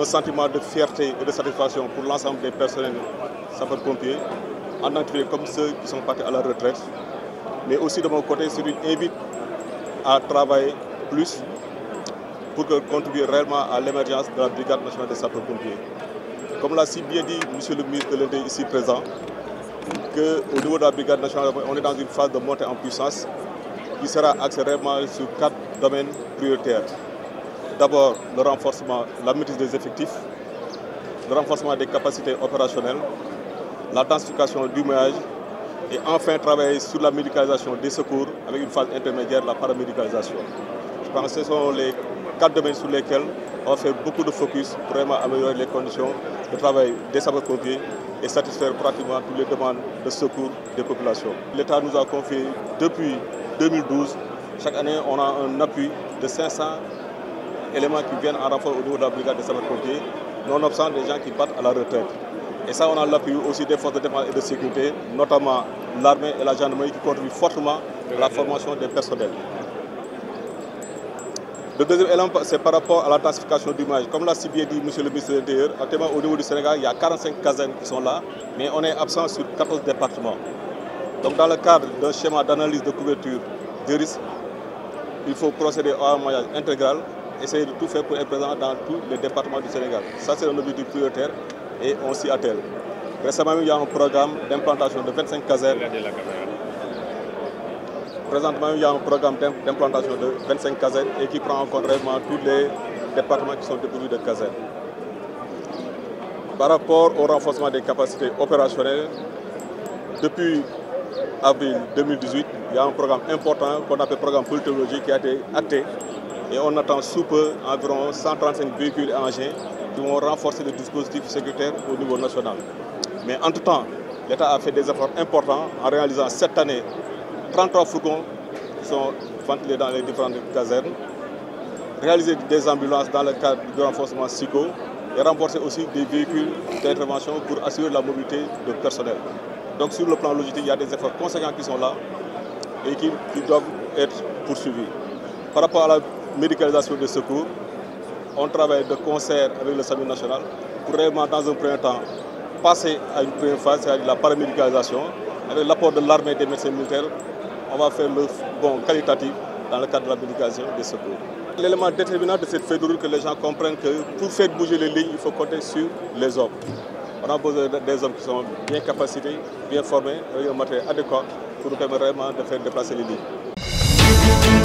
un sentiment de fierté et de satisfaction pour l'ensemble des personnels sapeurs-pompiers, en particulier comme ceux qui sont partis à la retraite. Mais aussi de mon côté, c'est une invite à travailler plus pour contribuer réellement à l'émergence de la Brigade nationale des sapeurs-pompiers. Comme l'a si bien dit M. le ministre de l'Intérieur ici présent, qu'au niveau de la Brigade nationale, on est dans une phase de montée en puissance qui sera axée réellement sur 4 domaines prioritaires. D'abord, le renforcement, la maîtrise des effectifs, le renforcement des capacités opérationnelles, la densification du maillage et enfin travailler sur la médicalisation des secours avec une phase intermédiaire, la paramédicalisation. Je pense que ce sont les 4 domaines sur lesquels on va faire beaucoup de focus pour vraiment améliorer les conditions de travail des sapeurs-pompiers et satisfaire pratiquement toutes les demandes de secours des populations. L'État nous a confié depuis 2012, chaque année on a un appui de 500 éléments qui viennent en renfort au niveau de la brigade des sapeurs-pompiers, nonobstant des gens qui partent à la retraite. Et ça, on a l'appui aussi des forces de défense et de sécurité, notamment l'armée et la gendarmerie qui contribuent fortement à la formation des personnels. Le deuxième élément, c'est par rapport à la densification du maillage. Comme l'a si bien dit M. le ministre de l'Intérieur, actuellement au niveau du Sénégal, il y a 45 casernes qui sont là, mais on est absent sur 14 départements. Donc dans le cadre d'un schéma d'analyse de couverture des risques, il faut procéder à un maillage intégral, essayer de tout faire pour être présent dans tous les départements du Sénégal. Ça, c'est un objectif prioritaire et on s'y attelle. Récemment, il y a un programme d'implantation de 25 casernes. Présentement, il y a un programme d'implantation de 25 casernes et qui prend en compte réellement tous les départements qui sont dépourvus de casernes. Par rapport au renforcement des capacités opérationnelles, depuis avril 2018, il y a un programme important qu'on appelle programme Polytechnologie qui a été acté et on attend sous peu environ 135 véhicules et engins qui vont renforcer le dispositif sécuritaire au niveau national. Mais en tout temps, l'État a fait des efforts importants en réalisant cette année 33 fourgons qui sont ventilés dans les différentes casernes, réaliser des ambulances dans le cadre du renforcement SICO et renforcer aussi des véhicules d'intervention pour assurer la mobilité de personnel. Donc sur le plan logistique, il y a des efforts conséquents qui sont là et qui doivent être poursuivis. Par rapport à la médicalisation des secours, on travaille de concert avec le SAMU national pour réellement dans un premier temps passer à une première phase, c'est-à-dire la paramédicalisation. Avec l'apport de l'armée et des médecins militaires, on va faire le bond qualitatif dans le cadre de la médicalisation des secours. L'élément déterminant de cette feuille de route, que les gens comprennent que pour faire bouger les lignes, il faut compter sur les hommes. On a besoin des hommes qui sont bien capacités, bien formés, avec un matériel adéquat pour nous permettre vraiment de faire déplacer les lignes.